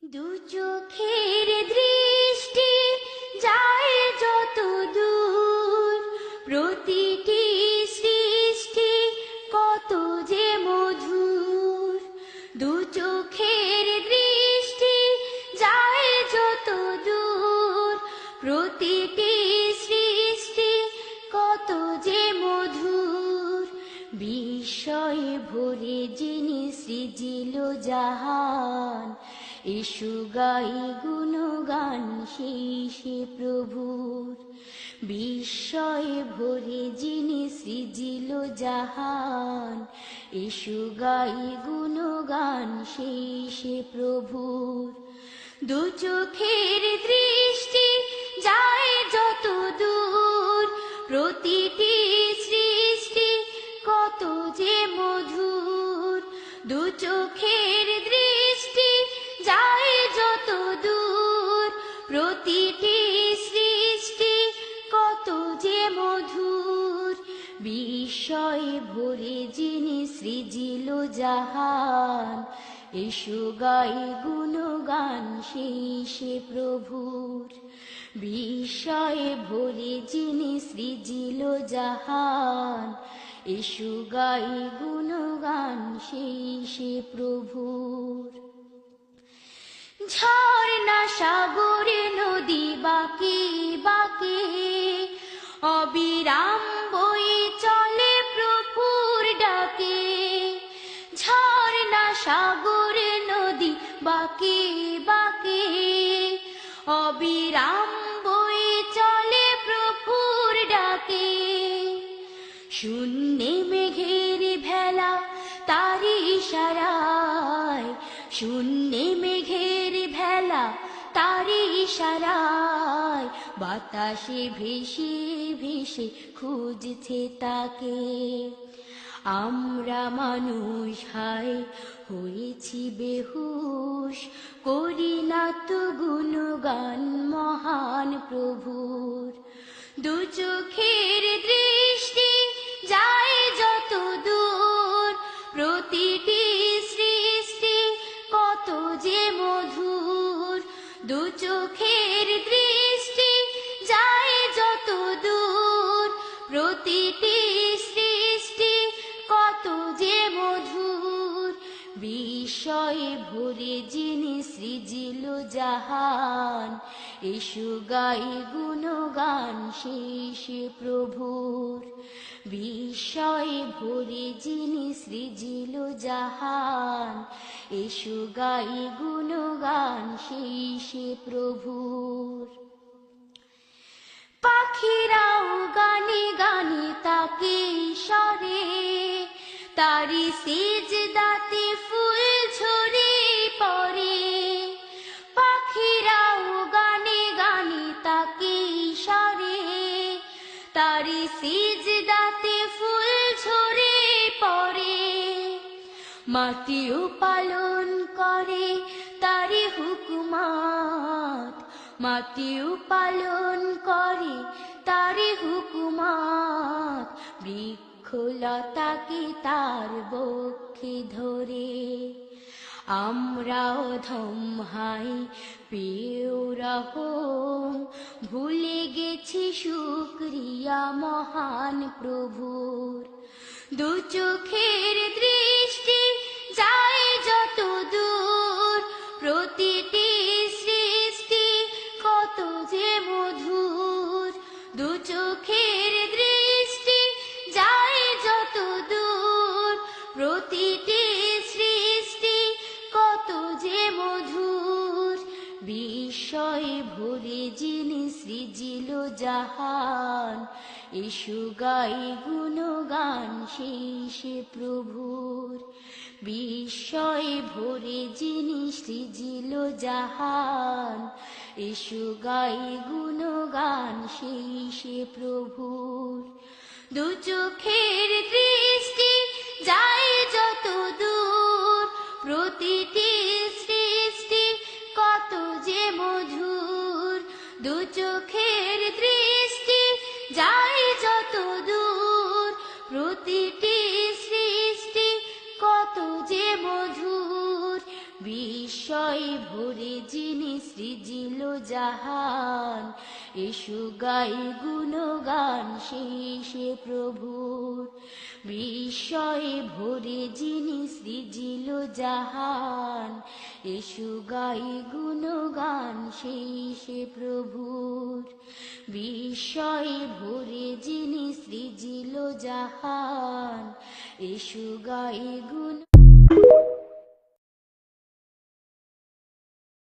দু চোখের দৃষ্টি যায় যত দূর, প্রতিটি সৃষ্টি কত যে মধুর। দু চোখের দৃষ্টি যায় যত দূর, প্রতিটি সৃষ্টি কত যে মধুর। বিস্ময়ে ভরে যিনি সৃজিল জাহান, এসো গাই গুণগান সেই প্রভুর। বিস্ময়ে ভরে যিনি সৃজিল জাহান, এসো গাই গুণগান সেই প্রভুর। দু চোখের দৃষ্টি যায় যত দূর, প্রতিটি সৃষ্টি কত যে মধুর। দু চোখের দৃষ্টি যায় যত দূর, প্রতিটি সৃষ্টি কত যে মধুর। বিস্ময়ে ভরে যিনি সৃজিল জাহান, এসো গাই গুণগান সেই প্রভুর। বিস্ময়ে ভরে যিনি সৃজিল জাহান, এসো গাই গুণগান সেই প্রভুর। ঝর্ণা সাগর নদী বাঁকে বাঁকে অবিরাম বয়ে চলে প্রভুর ডাকে। ঝর্ণা সাগর নদী বাঁকে বাঁকে অবিরাম বয়ে চলে প্রভুর ডাকে। শূন্যে মেঘের ভেলা তারি ইশারায়, শূন্যে মেঘের ভেলা তারি ইশারায়, বাতাসে ভেসে ভেসে খুঁজছে তাকে। আমরা মানুষ হায় হয়েছি বেহুশ, করি না তো গুণগান মহান প্রভুর। দু চোখের দৃষ্টি যায় যত দূর, প্রতিটি সৃষ্টি কত যে মধুর। দু চোখের দৃষ্টি যায় যত দূর, প্রতিটি সৃষ্টি কত যে মধুর। বিস্ময়ে ভরে যিনি সৃজিল জাহান, এসো গাই গুণগান সেই প্রভুর। বিস্ময়ে ভরে যিনি সৃজিল জাহান, এসো গাই গুণগান সেই প্রভুর। পাখিরাও গানে গানে তাকে সরে, তারি সিজদাতে ফুল ঝরে পড়ে। পাখিরাও গানে গানে তাকে সরে, তারি সিজদাতে ফুল ঝরে পড়ে। মাটিও পালন করে তারি হুকুমাত, মাটিও পালন করে তারি হুকুমাত। বৃক্ষলতাকে তার বক্ষে ধরে, আমরাও ধমহাই পেয়েও রহম, ভুলে গেছি শুকরিয়া মহান প্রভুর। দু চোখের দৃষ্টি যায় যত দূর, প্রতিটি সৃষ্টি কত যে মধুর। দু চোখের দৃষ্টি যায় যত দূর, প্রতিটি সৃষ্টি কত যে মধুর। বিস্ময়ে ভরে যিনি সৃজিল জাহান, এসো গাই গুণগান সেই প্রভুর। বিস্ময়ে ভরে যিনি সৃজিল জাহান, এসো গাই গুণগান সেই প্রভুর। দু চোখের দৃষ্টি যায় যত দূর, প্রতিটি সৃষ্টি কত যে মধুর। দু চোখের দৃষ্টি যায় যত দূর, প্রতিটি সৃষ্টি কত যে মধুর। বিস্ময়ে ভরে যিনি সৃজিল জাহান, এসো গাই গুণগান শেষে প্রভুর। বিস্ময়ে ভরে যিনি সৃজিল জাহান, এসো গাই গুণগান শেষে প্রভুর। বিস্ময়ে ভরে যিনি সৃজিল জাহান, এসো গাই গুণ